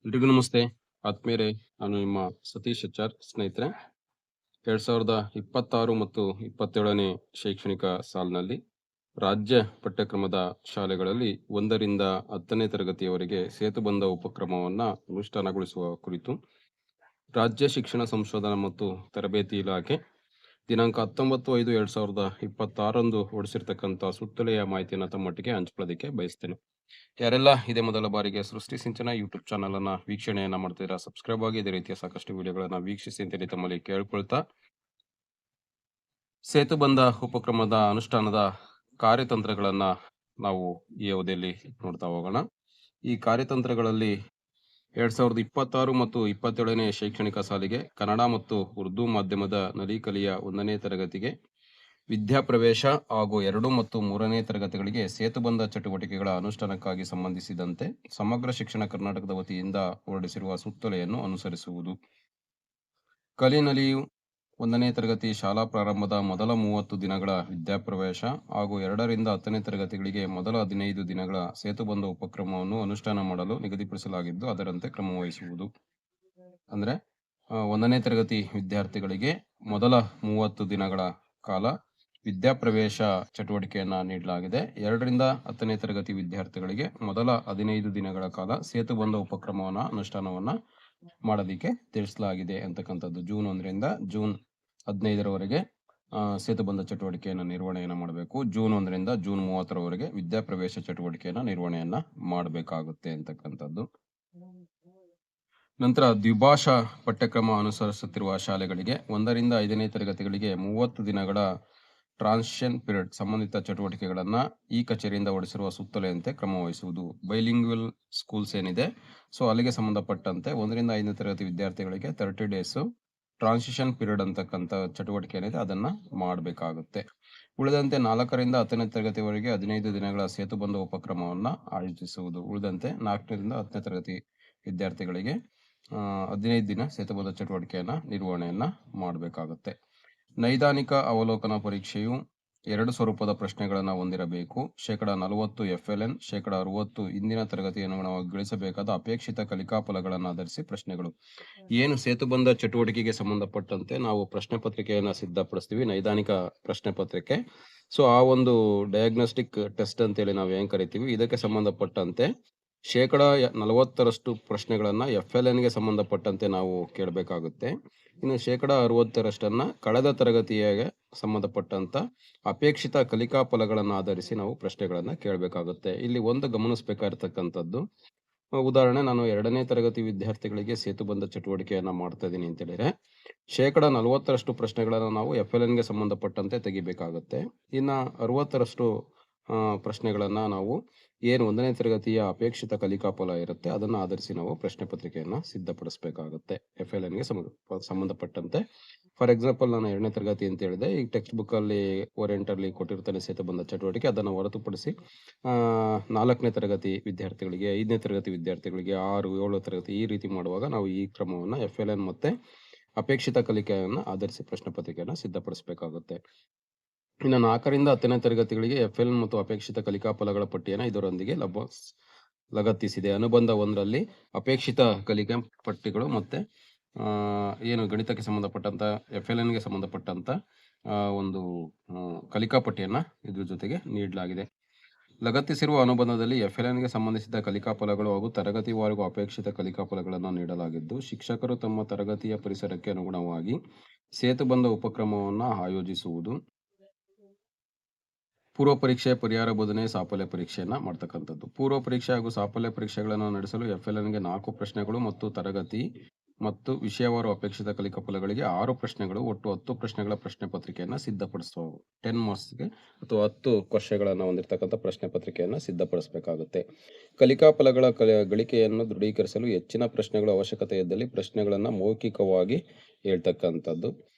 ಎಲ್ರಿಗೂ ನಮಸ್ತೆ ಆತ್ಮೀಯರೇ. ನಾನು ನಿಮ್ಮ ಸತೀಶ್ HR. ಸ್ನೇಹಿತರೆ, 2026 ಮತ್ತು 27ನೇ ಶೈಕ್ಷಣಿಕ ಸಾಲಿನಲ್ಲಿ ರಾಜ್ಯ ಪಠ್ಯಕ್ರಮದ ಶಾಲೆಗಳಲ್ಲಿ 1ರಿಂದ 10ನೇ ತರಗತಿಯವರೆಗೆ ಸೇತುಬಂಧ ಉಪಕ್ರಮವನ್ನು ಅನುಷ್ಠಾನಗೊಳಿಸುವ ಕುರಿತು ರಾಜ್ಯ ಶಿಕ್ಷಣ ಸಂಶೋಧನಾ ಮತ್ತು ತರಬೇತಿ ಇಲಾಖೆ ದಿನಾಂಕ 19/5/2026 ಹೊರಡಿಸಿರ್ತಕ್ಕಂಥ ಸುತ್ತೋಲೆಯ ಮಾಹಿತಿಯನ್ನು ತಮ್ಮೊಟ್ಟಿಗೆ ಹಂಚಿಕೊಳ್ಳೋದಕ್ಕೆ ಬಯಸ್ತೇನೆ. ಯಾರೆಲ್ಲ ಇದೇ ಮೊದಲ ಬಾರಿಗೆ ಸೃಷ್ಟಿ ಸಿಂಚನ ಯೂಟ್ಯೂಬ್ ಚಾನಲ್ ಅನ್ನ ವೀಕ್ಷಣೆಯನ್ನ ಮಾಡ್ತಿದ್ದೀರಾ, ಸಬ್ಸ್ಕ್ರೈಬ್ ಆಗಿ ಇದೇ ರೀತಿಯ ಸಾಕಷ್ಟು ವಿಡಿಯೋಗಳನ್ನ ವೀಕ್ಷಿಸಿ ಅಂತೇಳಿ ತಮ್ಮಲ್ಲಿ ಕೇಳ್ಕೊಳ್ತಾ, ಸೇತುಬಂಧ ಉಪಕ್ರಮದ ಅನುಷ್ಠಾನದ ಕಾರ್ಯತಂತ್ರಗಳನ್ನ ನಾವು ಈ ಅವಧಿಯಲ್ಲಿ ನೋಡ್ತಾ ಹೋಗೋಣ. ಈ ಕಾರ್ಯತಂತ್ರಗಳಲ್ಲಿ 2026 ಮತ್ತು 27ನೇ ಶೈಕ್ಷಣಿಕ ಸಾಲಿಗೆ ಕನ್ನಡ ಮತ್ತು ಉರ್ದು ಮಾಧ್ಯಮದ ನಲಿಕಲಿಯ 1ನೇ ತರಗತಿಗೆ ವಿದ್ಯಾಪ್ರವೇಶ ಹಾಗೂ 2 ಮತ್ತು 3ನೇ ತರಗತಿಗಳಿಗೆ ಸೇತುಬಂಧ ಚಟುವಟಿಕೆಗಳ ಅನುಷ್ಠಾನಕ್ಕಾಗಿ ಸಂಬಂಧಿಸಿದಂತೆ ಸಮಗ್ರ ಶಿಕ್ಷಣ ಕರ್ನಾಟಕದ ವತಿಯಿಂದ ಹೊರಡಿಸಿರುವ ಸುತ್ತೋಲೆಯನ್ನು ಅನುಸರಿಸುವುದು. ಕಲಿನಲಿಯು 1ನೇ ತರಗತಿ ಶಾಲಾ ಪ್ರಾರಂಭದ ಮೊದಲ 30 ದಿನಗಳ ವಿದ್ಯಾಪ್ರವೇಶ ಹಾಗೂ 2ರಿಂದ 10ನೇ ತರಗತಿಗಳಿಗೆ ಮೊದಲ 15 ದಿನಗಳ ಸೇತುಬಂಧ ಉಪಕ್ರಮವನ್ನು ಅನುಷ್ಠಾನ ಮಾಡಲು ನಿಗದಿಪಡಿಸಲಾಗಿದ್ದು ಅದರಂತೆ ಕ್ರಮವಹಿಸುವುದು. ಅಂದ್ರೆ 1ನೇ ತರಗತಿ ವಿದ್ಯಾರ್ಥಿಗಳಿಗೆ ಮೊದಲ 30 ದಿನಗಳ ಕಾಲ ವಿದ್ಯಾಪ್ರವೇಶ ಚಟುವಟಿಕೆಯನ್ನ ನೀಡಲಾಗಿದೆ. 2ರಿಂದ 10ನೇ ತರಗತಿ ವಿದ್ಯಾರ್ಥಿಗಳಿಗೆ ಮೊದಲ 15 ದಿನಗಳ ಕಾಲ ಸೇತುಬಂಧ ಉಪಕ್ರಮವನ್ನ ಅನುಷ್ಠಾನವನ್ನ ಮಾಡೋದಿಕ್ಕೆ ತಿಳಿಸಲಾಗಿದೆ ಅಂತಕ್ಕಂಥದ್ದು. ಜೂನ್ 1ರಿಂದ ಜೂನ್ 15ರವರೆಗೆ ಸೇತುಬಂಧ ಚಟುವಟಿಕೆಯನ್ನ ನಿರ್ವಹಣೆಯನ್ನ ಮಾಡಬೇಕು. ಜೂನ್ 1ರಿಂದ ಜೂನ್ 30ರವರೆಗೆ ವಿದ್ಯಾಪ್ರವೇಶ ಚಟುವಟಿಕೆಯನ್ನ ನಿರ್ವಹಣೆಯನ್ನ ಮಾಡಬೇಕಾಗುತ್ತೆ ಅಂತಕ್ಕಂಥದ್ದು. ನಂತರ ದ್ವಿಭಾಷಾ ಪಠ್ಯಕ್ರಮ ಅನುಸರಿಸುತ್ತಿರುವ ಶಾಲೆಗಳಿಗೆ 1ರಿಂದ 5ನೇ ತರಗತಿಗಳಿಗೆ 30 ದಿನಗಳ ಟ್ರಾನ್ಸಿಷನ್ ಪೀರಿಯಡ್ ಸಂಬಂಧಿತ ಚಟುವಟಿಕೆಗಳನ್ನ ಈ ಕಚೇರಿಯಿಂದ ಹೊರಡಿಸಿರುವ ಸುತ್ತೋಲೆಯಂತೆ ಕ್ರಮವಹಿಸುವುದು. ಬೈಲಿಂಗ್ವಲ್ ಸ್ಕೂಲ್ಸ್ ಏನಿದೆ, ಸೊ ಅಲ್ಲಿಗೆ ಸಂಬಂಧಪಟ್ಟಂತೆ 1ರಿಂದ 5ನೇ ತರಗತಿ ವಿದ್ಯಾರ್ಥಿಗಳಿಗೆ 30 ಡೇಸ್ ಟ್ರಾನ್ಸಿಷನ್ ಪೀರಿಯಡ್ ಅಂತಕ್ಕಂಥ ಚಟುವಟಿಕೆ ಏನಿದೆ ಅದನ್ನ ಮಾಡಬೇಕಾಗುತ್ತೆ. ಉಳಿದಂತೆ 4ರಿಂದ 10ನೇ ತರಗತಿವರೆಗೆ 15 ದಿನಗಳ ಸೇತುಬಂಧ ಉಪಕ್ರಮವನ್ನ ಆಯೋಜಿಸುವುದು. ಉಳಿದಂತೆ 4ರಿಂದ 10ನೇ ತರಗತಿ ವಿದ್ಯಾರ್ಥಿಗಳಿಗೆ 15 ದಿನ ಸೇತುಬಂಧ ಚಟುವಟಿಕೆಯನ್ನ ನಿರ್ವಹಣೆಯನ್ನ ಮಾಡಬೇಕಾಗುತ್ತೆ. ನೈದಾನಿಕ ಅವಲೋಕನ ಪರೀಕ್ಷೆಯು 2 ಸ್ವರೂಪದ ಪ್ರಶ್ನೆಗಳನ್ನು ಹೊಂದಿರಬೇಕು. 40% FLN, 60% ಇಂದಿನ ತರಗತಿ ಅನುಗುಣವಾಗಿ ಗಳಿಸಬೇಕಾದ ಅಪೇಕ್ಷಿತ ಕಲಿಕಾ ಫಲಗಳನ್ನು ಆಧರಿಸಿ ಪ್ರಶ್ನೆಗಳು. ಏನು ಸೇತುಬಂಧ ಚಟುವಟಿಕೆಗೆ ಸಂಬಂಧಪಟ್ಟಂತೆ ನಾವು ಪ್ರಶ್ನೆ ಪತ್ರಿಕೆಯನ್ನು ಸಿದ್ಧಪಡಿಸ್ತೀವಿ, ನೈದಾನಿಕ ಪ್ರಶ್ನೆ ಪತ್ರಿಕೆ. ಸೊ ಆ ಒಂದು ಡಯಾಗ್ನೋಸ್ಟಿಕ್ ಟೆಸ್ಟ್ ಅಂತೇಳಿ ನಾವು ಏನ್ ಕರಿತೀವಿ, ಇದಕ್ಕೆ ಸಂಬಂಧಪಟ್ಟಂತೆ 40% ಪ್ರಶ್ನೆಗಳನ್ನ FLNಗೆ ಸಂಬಂಧಪಟ್ಟಂತೆ ನಾವು ಕೇಳಬೇಕಾಗುತ್ತೆ. ಇನ್ನು 60%ರಷ್ಟನ್ನ ಕಳೆದ ತರಗತಿಗೆ ಸಂಬಂಧಪಟ್ಟಂತ ಅಪೇಕ್ಷಿತ ಕಲಿಕಾ ಫಲಗಳನ್ನು ಆಧರಿಸಿ ನಾವು ಪ್ರಶ್ನೆಗಳನ್ನ ಕೇಳಬೇಕಾಗುತ್ತೆ. ಇಲ್ಲಿ ಒಂದು ಗಮನಿಸಬೇಕಾಗಿರ್ತಕ್ಕಂಥದ್ದು, ಉದಾಹರಣೆ, ನಾನು 2ನೇ ತರಗತಿ ವಿದ್ಯಾರ್ಥಿಗಳಿಗೆ ಸೇತುಬಂಧ ಚಟುವಟಿಕೆಯನ್ನ ಮಾಡ್ತಾ ಇದ್ದೀನಿ ಅಂತ ಹೇಳಿದ್ರೆ 40% ಪ್ರಶ್ನೆಗಳನ್ನ ನಾವು FLNಗೆ ಸಂಬಂಧಪಟ್ಟಂತೆ ತೆಗಿಬೇಕಾಗುತ್ತೆ. ಇನ್ನ 60% ಪ್ರಶ್ನೆಗಳನ್ನ ನಾವು ಏನು 1ನೇ ತರಗತಿಯ ಅಪೇಕ್ಷಿತ ಕಲಿಕಾ ಫಲ ಇರುತ್ತೆ ಅದನ್ನ ಆಧರಿಸಿ ನಾವು ಪ್ರಶ್ನೆ ಪತ್ರಿಕೆಯನ್ನ ಸಿದ್ಧಪಡಿಸಬೇಕಾಗುತ್ತೆ FLNಗೆ ಸಂಬಂಧಪಟ್ಟಂತೆ. ಫಾರ್ ಎಕ್ಸಾಂಪಲ್, ನಾನು 2ನೇ ತರಗತಿ ಅಂತ ಹೇಳಿದೆ, ಈ ಟೆಕ್ಸ್ಟ್ ಬುಕ್ ಅಲ್ಲಿ ಓರಿಯೆಂಟಲ್ಲಿ ಕೊಟ್ಟಿರ್ತಾನೆ ಸೇತುಬಂಧ ಚಟುವಟಿಕೆ, ಅದನ್ನು ಹೊರತುಪಡಿಸಿ 4ನೇ ತರಗತಿ ವಿದ್ಯಾರ್ಥಿಗಳಿಗೆ, 5ನೇ ತರಗತಿ ವಿದ್ಯಾರ್ಥಿಗಳಿಗೆ, 6, 7 ತರಗತಿ ಈ ರೀತಿ ಮಾಡುವಾಗ ನಾವು ಈ ಕ್ರಮವನ್ನ FLN ಮತ್ತೆ ಅಪೇಕ್ಷಿತ ಕಲಿಕೆಯನ್ನು ಆಧರಿಸಿ ಪ್ರಶ್ನೆ ಪತ್ರಿಕೆಯನ್ನು ಸಿದ್ಧಪಡಿಸಬೇಕಾಗುತ್ತೆ. ಇನ್ನು 4ರಿಂದ 10ನೇ ತರಗತಿಗಳಿಗೆ FLN ಮತ್ತು ಅಪೇಕ್ಷಿತ ಕಲಿಕಾ ಫಲಗಳ ಪಟ್ಟಿಯನ್ನು ಇದರೊಂದಿಗೆ ಲಗತ್ತಿಸಿದೆ. ಅನುಬಂಧ 1ರಲ್ಲಿ ಅಪೇಕ್ಷಿತ ಕಲಿಕಾ ಪಟ್ಟಿಗಳು ಮತ್ತೆ ಏನು ಗಣಿತಕ್ಕೆ ಸಂಬಂಧಪಟ್ಟಂತ FLNಗೆ ಸಂಬಂಧಪಟ್ಟಂತ ಒಂದು ಕಲಿಕಾ ಪಟ್ಟಿಯನ್ನ ಇದ್ರ ಜೊತೆಗೆ ನೀಡಲಾಗಿದೆ. ಲಗತ್ತಿಸಿರುವ ಅನುಬಂಧದಲ್ಲಿ FLNಗೆ ಸಂಬಂಧಿಸಿದ ಕಲಿಕಾ ಫಲಗಳು ಹಾಗೂ ತರಗತಿವಾರು ಅಪೇಕ್ಷಿತ ಕಲಿಕಾ ಫಲಗಳನ್ನು ನೀಡಲಾಗಿದ್ದು, ಶಿಕ್ಷಕರು ತಮ್ಮ ತರಗತಿಯ ಪರಿಸರಕ್ಕೆ ಅನುಗುಣವಾಗಿ ಸೇತುಬಂಧ ಉಪಕ್ರಮವನ್ನು ಆಯೋಜಿಸುವುದು. ಪೂರ್ವ ಪರೀಕ್ಷೆ, ಪರಿಹಾರ ಬೋಧನೆ, ಸಾಫಲ್ಯ ಪರೀಕ್ಷೆಯನ್ನ ಮಾಡ್ತಕ್ಕಂಥದ್ದು. ಪೂರ್ವ ಪರೀಕ್ಷೆ ಹಾಗೂ ಸಾಫಲ್ಯ ಪರೀಕ್ಷೆಗಳನ್ನು ನಡೆಸಲು FLNಗೆ 4 ಪ್ರಶ್ನೆಗಳು ಮತ್ತು ತರಗತಿ ಮತ್ತು ವಿಷಯವಾರು ಅಪೇಕ್ಷಿತ ಕಲಿಕಾ ಫಲಗಳಿಗೆ 6 ಪ್ರಶ್ನೆಗಳು, ಒಟ್ಟು 10 ಪ್ರಶ್ನೆಗಳ ಪ್ರಶ್ನೆ ಪತ್ರಿಕೆಯನ್ನ ಸಿದ್ಧಪಡಿಸುವವು. 10 ಮಾರ್ಕ್ಸ್ಗೆ ಅಥವಾ 10 ವರ್ಷಗಳನ್ನ ಹೊಂದಿರತಕ್ಕಂಥ ಪ್ರಶ್ನೆ ಪತ್ರಿಕೆಯನ್ನ ಸಿದ್ಧಪಡಿಸಬೇಕಾಗುತ್ತೆ. ಕಲಿಕಾ ಫಲಗಳ ಗಳಿಕೆಯನ್ನು ದೃಢೀಕರಿಸಲು ಹೆಚ್ಚಿನ ಪ್ರಶ್ನೆಗಳ ಅವಶ್ಯಕತೆ ಇದ್ದಲ್ಲಿ ಪ್ರಶ್ನೆಗಳನ್ನ ಮೌಖಿಕವಾಗಿ ಹೇಳ್ತಕ್ಕಂಥದ್ದು.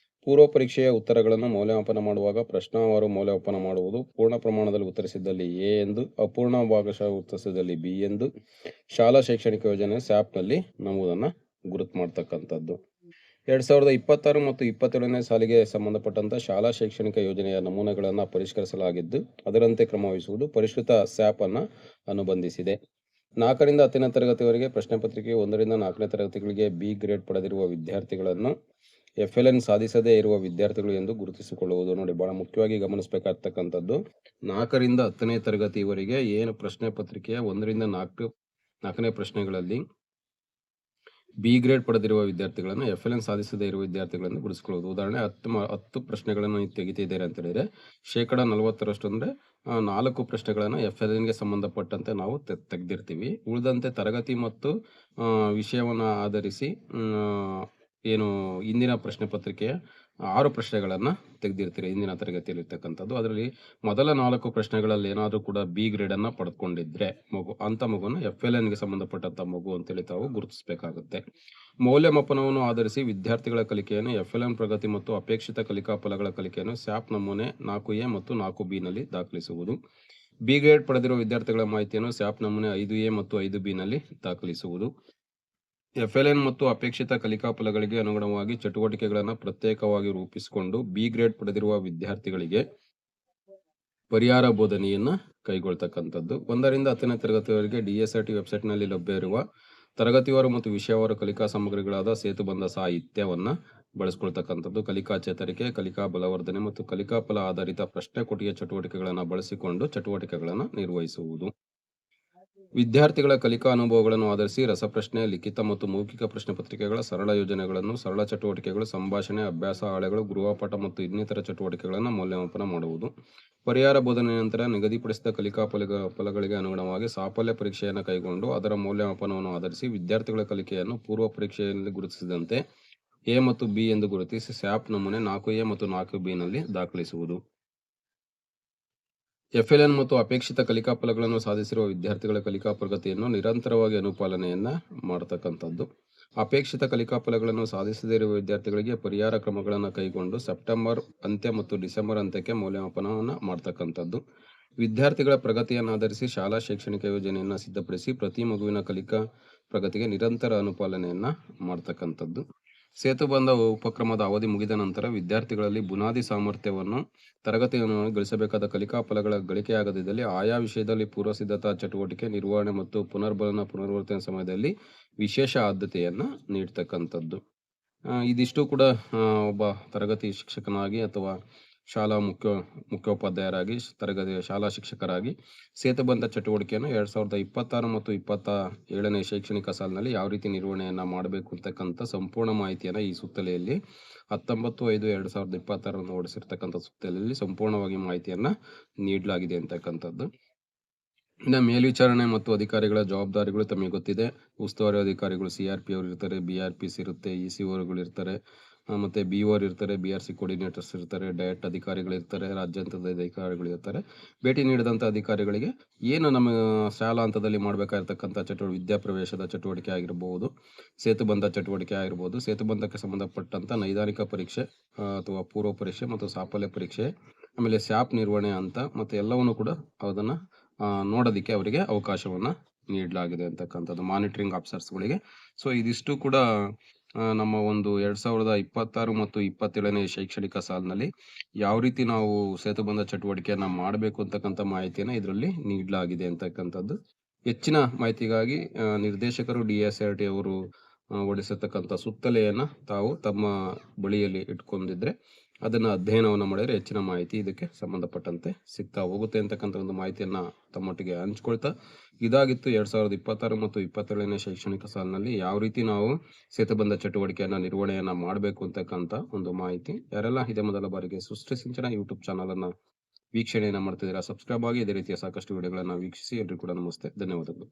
ಪೂರ್ವ ಪರೀಕ್ಷೆಯ ಉತ್ತರಗಳನ್ನು ಮೌಲ್ಯಮಾಪನ ಮಾಡುವಾಗ ಪ್ರಶ್ನಾವಾರು ಮೌಲ್ಯಮಾಪನ ಮಾಡುವುದು. ಪೂರ್ಣ ಪ್ರಮಾಣದಲ್ಲಿ ಉತ್ತರಿಸಿದಲ್ಲಿ A ಎಂದು, ಅಪೂರ್ಣ ಭಾಗಶಃ ಉತ್ತರಿಸಿದಲ್ಲಿ B ಎಂದು ಶಾಲಾ ಶೈಕ್ಷಣಿಕ ಯೋಜನೆ SAPನಲ್ಲಿ ನಮೂದನ್ನ ಗುರುತು ಮಾಡ್ತಕ್ಕಂಥದ್ದು. 2026 ಮತ್ತು 27ನೇ ಸಾಲಿಗೆ ಸಂಬಂಧಪಟ್ಟಂತ ಶಾಲಾ ಶೈಕ್ಷಣಿಕ ಯೋಜನೆಯ ನಮೂನೆಗಳನ್ನು ಪರಿಷ್ಕರಿಸಲಾಗಿದ್ದು ಅದರಂತೆ ಕ್ರಮವಹಿಸುವುದು ಪರಿಷ್ಕೃತ SAP ಅನ್ನ ಅನುಬಂಧಿಸಿದೆ. 4ರಿಂದ 10ನೇ ತರಗತಿವರೆಗೆ ಪ್ರಶ್ನೆ ಪತ್ರಿಕೆ 1ರಿಂದ 4ನೇ ತರಗತಿಗಳಿಗೆ ಬಿ ಗ್ರೇಡ್ ಪಡೆದಿರುವ ವಿದ್ಯಾರ್ಥಿಗಳನ್ನು FLN ಸಾಧಿಸದೇ ಇರುವ ವಿದ್ಯಾರ್ಥಿಗಳು ಎಂದು ಗುರುತಿಸಿಕೊಳ್ಳುವುದು. ನೋಡಿ, ಬಹಳ ಮುಖ್ಯವಾಗಿ ಗಮನಿಸಬೇಕಾಗ್ತಕ್ಕಂಥದ್ದು, 4ರಿಂದ 10ನೇ ತರಗತಿವರೆಗೆ ಏನು ಪ್ರಶ್ನೆ ಪತ್ರಿಕೆಯ 1ರಿಂದ 4ನೇ ಪ್ರಶ್ನೆಗಳಲ್ಲಿ ಬಿ ಗ್ರೇಡ್ ಪಡೆದಿರುವ ವಿದ್ಯಾರ್ಥಿಗಳನ್ನು FLN ಸಾಧಿಸದೇ ಇರುವ ವಿದ್ಯಾರ್ಥಿಗಳನ್ನು ಗುರುತಿಸಿಕೊಳ್ಳುವುದು. ಉದಾಹರಣೆ, 10 ಪ್ರಶ್ನೆಗಳನ್ನು ನೀವು ತೆಗಿತಿದ್ದೀರಿ ಅಂತ ಹೇಳಿದ್ರೆ 40% ಅಂದರೆ 4 ಪ್ರಶ್ನೆಗಳನ್ನು FLNಗೆ ಸಂಬಂಧಪಟ್ಟಂತೆ ನಾವು ತೆಗೆದಿರ್ತೀವಿ. ಉಳಿದಂತೆ ತರಗತಿ ಮತ್ತು ವಿಷಯವನ್ನು ಆಧರಿಸಿ ಏನು ಇಂದಿನ ಪ್ರಶ್ನೆ ಪತ್ರಿಕೆಯ 6 ಪ್ರಶ್ನೆಗಳನ್ನು ತೆಗೆದಿರ್ತೀರಿ ಇಂದಿನ ತರಗತಿಯಲ್ಲಿ ಇರ್ತಕ್ಕಂಥದ್ದು. ಅದರಲ್ಲಿ ಮೊದಲ 4 ಪ್ರಶ್ನೆಗಳಲ್ಲಿ ಏನಾದರೂ ಕೂಡ ಬಿ ಗ್ರೇಡನ್ನು ಪಡ್ಕೊಂಡಿದ್ರೆ ಅಂಥ ಮಗುವನ್ನು FLNಗೆ ಸಂಬಂಧಪಟ್ಟಂಥ ಮಗು ಅಂತೇಳಿ ತಾವು ಗುರುತಿಸಬೇಕಾಗುತ್ತೆ. ಮೌಲ್ಯಮಾಪನವನ್ನು ಆಧರಿಸಿ ವಿದ್ಯಾರ್ಥಿಗಳ ಕಲಿಕೆಯನ್ನು FLN ಪ್ರಗತಿ ಮತ್ತು ಅಪೇಕ್ಷಿತ ಕಲಿಕಾ ಫಲಗಳ ಕಲಿಕೆಯನ್ನು ಸ್ಯಾಪ್ ನಮೂನೆ 4A ಮತ್ತು 4B ನಲ್ಲಿ ದಾಖಲಿಸುವುದು. ಬಿ ಗ್ರೇಡ್ ಪಡೆದಿರುವ ವಿದ್ಯಾರ್ಥಿಗಳ ಮಾಹಿತಿಯನ್ನು ಸ್ಯಾಪ್ ನಮೂನೆ 5A ಮತ್ತು 5B ನಲ್ಲಿ ದಾಖಲಿಸುವುದು. FLN ಮತ್ತು ಅಪೇಕ್ಷಿತ ಕಲಿಕಾ ಫಲಗಳಿಗೆ ಅನುಗುಣವಾಗಿ ಚಟುವಟಿಕೆಗಳನ್ನು ಪ್ರತ್ಯೇಕವಾಗಿ ರೂಪಿಸಿಕೊಂಡು ಬಿ ಗ್ರೇಡ್ ಪಡೆದಿರುವ ವಿದ್ಯಾರ್ಥಿಗಳಿಗೆ ಪರಿಹಾರ ಬೋಧನೆಯನ್ನು ಕೈಗೊಳ್ತಕ್ಕಂಥದ್ದು. 1ರಿಂದ 10ನೇ ತರಗತಿವರೆಗೆ DSRT ವೆಬ್ಸೈಟ್ನಲ್ಲಿ ಲಭ್ಯವಿರುವ ತರಗತಿವಾರು ಮತ್ತು ವಿಷಯವಾರು ಕಲಿಕಾ ಸಾಮಗ್ರಿಗಳಾದ ಸೇತುಬಂಧ ಸಾಹಿತ್ಯವನ್ನು ಬಳಸಿಕೊಳ್ತಕ್ಕಂಥದ್ದು. ಕಲಿಕಾ ಚೇತರಿಕೆ, ಕಲಿಕಾ ಬಲವರ್ಧನೆ ಮತ್ತು ಕಲಿಕಾ ಫಲ ಆಧಾರಿತ ಪ್ರಶ್ನೆ ಕೊಟ್ಟಿಗೆ ಚಟುವಟಿಕೆಗಳನ್ನು ಬಳಸಿಕೊಂಡು ಚಟುವಟಿಕೆಗಳನ್ನು ನಿರ್ವಹಿಸುವುದು. ವಿದ್ಯಾರ್ಥಿಗಳ ಕಲಿಕಾ ಅನುಭವಗಳನ್ನು ಆಧರಿಸಿ ರಸಪ್ರಶ್ನೆ, ಲಿಖಿತ ಮತ್ತು ಮೌಖಿಕ ಪ್ರಶ್ನೆ ಪತ್ರಿಕೆಗಳ ಸರಳ ಯೋಜನೆಗಳನ್ನು, ಸರಳ ಚಟುವಟಿಕೆಗಳು, ಸಂಭಾಷಣೆ, ಅಭ್ಯಾಸ ಹಾಳೆಗಳು, ಗೃಹಪಾಠ ಮತ್ತು ಇನ್ನಿತರ ಚಟುವಟಿಕೆಗಳನ್ನು ಮೌಲ್ಯಮಾಪನ ಮಾಡುವುದು. ಪರಿಹಾರ ಬೋಧನೆ ನಂತರ ನಿಗದಿಪಡಿಸಿದ ಕಲಿಕಾ ಫಲಗಳಿಗೆ ಅನುಗುಣವಾಗಿ ಸಾಫಲ್ಯ ಪರೀಕ್ಷೆಯನ್ನು ಕೈಗೊಂಡು ಅದರ ಮೌಲ್ಯಮಾಪನವನ್ನು ಆಧರಿಸಿ ವಿದ್ಯಾರ್ಥಿಗಳ ಕಲಿಕೆಯನ್ನು ಪೂರ್ವ ಪರೀಕ್ಷೆಯಲ್ಲಿ ಗುರುತಿಸಿದಂತೆ ಎ ಮತ್ತು ಬಿ ಎಂದು ಗುರುತಿಸಿ ಸ್ಯಾಪ್ ನಮೂನೆ 4A ಮತ್ತು 4B ನಲ್ಲಿ ದಾಖಲಿಸುವುದು. FLN ಮತ್ತು ಅಪೇಕ್ಷಿತ ಕಲಿಕಾ ಫಲಗಳನ್ನು ಸಾಧಿಸಿರುವ ವಿದ್ಯಾರ್ಥಿಗಳ ಕಲಿಕಾ ಪ್ರಗತಿಯನ್ನು ನಿರಂತರವಾಗಿ ಅನುಪಾಲನೆಯನ್ನ ಮಾಡತಕ್ಕಂಥದ್ದು. ಅಪೇಕ್ಷಿತ ಕಲಿಕಾ ಫಲಗಳನ್ನು ಸಾಧಿಸದೇ ಇರುವ ವಿದ್ಯಾರ್ಥಿಗಳಿಗೆ ಪರಿಹಾರ ಕ್ರಮಗಳನ್ನು ಕೈಗೊಂಡು ಸೆಪ್ಟೆಂಬರ್ ಅಂತ್ಯ ಮತ್ತು ಡಿಸೆಂಬರ್ ಅಂತ್ಯಕ್ಕೆ ಮೌಲ್ಯಮಾಪನವನ್ನು ಮಾಡ್ತಕ್ಕಂಥದ್ದು. ವಿದ್ಯಾರ್ಥಿಗಳ ಪ್ರಗತಿಯನ್ನು ಆಧರಿಸಿ ಶಾಲಾ ಶೈಕ್ಷಣಿಕ ಯೋಜನೆಯನ್ನು ಸಿದ್ಧಪಡಿಸಿ ಪ್ರತಿ ಮಗುವಿನ ಕಲಿಕಾ ಪ್ರಗತಿಗೆ ನಿರಂತರ ಅನುಪಾಲನೆಯನ್ನ ಮಾಡ್ತಕ್ಕಂಥದ್ದು. ಸೇತುಬಂಧ ಉಪಕ್ರಮದ ಅವಧಿ ಮುಗಿದ ನಂತರ ವಿದ್ಯಾರ್ಥಿಗಳಲ್ಲಿ ಬುನಾದಿ ಸಾಮರ್ಥ್ಯವನ್ನು ತರಗತಿಯನ್ನು ಗಳಿಸಬೇಕಾದ ಕಲಿಕಾ ಫಲಗಳ ಗಳಿಕೆಯಾಗದಿದ್ದಲ್ಲಿ ಆಯಾ ವಿಷಯದಲ್ಲಿ ಪೂರ್ವಸಿದ್ಧತಾ ಚಟುವಟಿಕೆ ನಿರ್ವಹಣೆ ಮತ್ತು ಪುನರ್ವರ್ತನೆ ಸಮಯದಲ್ಲಿ ವಿಶೇಷ ಆದ್ಯತೆಯನ್ನು ನೀಡ್ತಕ್ಕಂಥದ್ದು. ಇದಿಷ್ಟು ಕೂಡ ಒಬ್ಬ ತರಗತಿ ಶಿಕ್ಷಕನಾಗಿ ಅಥವಾ ಶಾಲಾ ಮುಖ್ಯೋಪಾಧ್ಯಾಯರಾಗಿ ಶಾಲಾ ಶಿಕ್ಷಕರಾಗಿ ಸೇತುಬಂಧ ಚಟುವಟಿಕೆಯನ್ನು 2026 ಮತ್ತು 27ನೇ ಶೈಕ್ಷಣಿಕ ಸಾಲಿನಲ್ಲಿ ಯಾವ ರೀತಿ ನಿರ್ವಹಣೆಯನ್ನು ಮಾಡಬೇಕು ಅಂತಕ್ಕಂಥ ಸಂಪೂರ್ಣ ಮಾಹಿತಿಯನ್ನು ಈ ಸುತ್ತಲೆಯಲ್ಲಿ 19/5/2026 ಹೊರಡಿಸಿರ್ತಕ್ಕಂಥ ಸುತ್ತಲೆಯಲ್ಲಿ ಸಂಪೂರ್ಣವಾಗಿ ಮಾಹಿತಿಯನ್ನು ನೀಡಲಾಗಿದೆ ಅಂತಕ್ಕಂಥದ್ದು. ಇನ್ನು ಮೇಲ್ವಿಚಾರಣೆ ಮತ್ತು ಅಧಿಕಾರಿಗಳ ಜವಾಬ್ದಾರಿಗಳು ತಮಗೆ ಗೊತ್ತಿದೆ. ಉಸ್ತುವಾರಿ ಅಧಿಕಾರಿಗಳು CRP ಅವರು ಇರ್ತಾರೆ, BRPs ಇರುತ್ತೆ, ECOಗಳು ಇರ್ತಾರೆ, ಮತ್ತು BO ಇರ್ತಾರೆ, BRC ಕೋಆರ್ಡಿನೇಟರ್ಸ್ ಇರ್ತಾರೆ, ಡಯಟ್ ಅಧಿಕಾರಿಗಳಿರ್ತಾರೆ, ರಾಜ್ಯಾಂತರದ ಅಧಿಕಾರಿಗಳು ಇರ್ತಾರೆ. ಭೇಟಿ ನೀಡಿದಂಥ ಅಧಿಕಾರಿಗಳಿಗೆ ಏನು ನಮ್ಮ ಶಾಲಾ ಹಂತದಲ್ಲಿ ಮಾಡಬೇಕಾಗಿರ್ತಕ್ಕಂಥ ವಿದ್ಯಾಪ್ರವೇಶದ ಚಟುವಟಿಕೆ ಆಗಿರ್ಬೋದು, ಸೇತುಬಂಧ ಚಟುವಟಿಕೆ ಆಗಿರ್ಬೋದು, ಸೇತುಬಂಧಕ್ಕೆ ಸಂಬಂಧಪಟ್ಟಂಥ ನೈದಾನಿಕ ಪರೀಕ್ಷೆ ಅಥವಾ ಪೂರ್ವ ಪರೀಕ್ಷೆ ಮತ್ತು ಸಾಫಲ್ಯ ಪರೀಕ್ಷೆ, ಆಮೇಲೆ ಸ್ಯಾಪ್ ನಿರ್ವಹಣೆ ಅಂತ ಮತ್ತು ಎಲ್ಲವನ್ನು ಕೂಡ ಅದನ್ನು ನೋಡೋದಕ್ಕೆ ಅವರಿಗೆ ಅವಕಾಶವನ್ನು ನೀಡಲಾಗಿದೆ ಅಂತಕ್ಕಂಥದ್ದು ಮಾನಿಟರಿಂಗ್ ಆಫೀಸರ್ಸ್ಗಳಿಗೆ. ಸೊ ಇದಿಷ್ಟು ಕೂಡ ನಮ್ಮ ಒಂದು 2026 ಮತ್ತು 27ನೇ ಶೈಕ್ಷಣಿಕ ಸಾಲಿನಲ್ಲಿ ಯಾವ ರೀತಿ ನಾವು ಸೇತುಬಂಧ ಚಟುವಟಿಕೆಯನ್ನು ಮಾಡಬೇಕು ಅಂತಕ್ಕಂಥ ಮಾಹಿತಿಯನ್ನು ಇದರಲ್ಲಿ ನೀಡಲಾಗಿದೆ ಅಂತಕ್ಕಂಥದ್ದು. ಹೆಚ್ಚಿನ ಮಾಹಿತಿಗಾಗಿ ನಿರ್ದೇಶಕರು DSRT ಅವರು ಹೊರಡಿಸಿರ್ತಕ್ಕಂಥ ಸುತ್ತಲೆಯನ್ನು ತಾವು ತಮ್ಮ ಬಳಿಯಲ್ಲಿ ಇಟ್ಕೊಂಡಿದ್ರೆ ಅದನ್ನು ಅಧ್ಯಯನವನ್ನು ಮಾಡಿದರೆ ಹೆಚ್ಚಿನ ಮಾಹಿತಿ ಇದಕ್ಕೆ ಸಂಬಂಧಪಟ್ಟಂತೆ ಸಿಗ್ತಾ ಹೋಗುತ್ತೆ ಅಂತಕ್ಕಂಥ ಒಂದು ಮಾಹಿತಿಯನ್ನು ತಮ್ಮೊಟ್ಟಿಗೆ ಹಂಚ್ಕೊಳ್ತಾ, ಇದಾಗಿತ್ತು 2026 ಮತ್ತು 27ನೇ ಶೈಕ್ಷಣಿಕ ಸಾಲಿನಲ್ಲಿ ಯಾವ ರೀತಿ ನಾವು ಸೇತುಬಂಧ ಚಟುವಟಿಕೆಯನ್ನು ನಿರ್ವಹಣೆಯನ್ನು ಮಾಡಬೇಕು ಅಂತಕ್ಕಂಥ ಒಂದು ಮಾಹಿತಿ. ಯಾರೆಲ್ಲ ಇದೇ ಮೊದಲ ಬಾರಿಗೆ ಸೃಷ್ಟಿ ಸಿಂಚನ ಯೂಟ್ಯೂಬ್ ಚಾನಲನ್ನು ವೀಕ್ಷಣೆಯನ್ನು ಮಾಡ್ತಿದ್ದೀರಾ, ಸಬ್ಸ್ಕ್ರೈಬ್ ಆಗಿ ಇದೇ ರೀತಿಯ ಸಾಕಷ್ಟು ವಿಡಿಯೋಗಳನ್ನು ವೀಕ್ಷಿಸಿ. ಎಲ್ಲರಿಗೂ ಕೂಡ ನಮಸ್ತೆ, ಧನ್ಯವಾದಗಳು.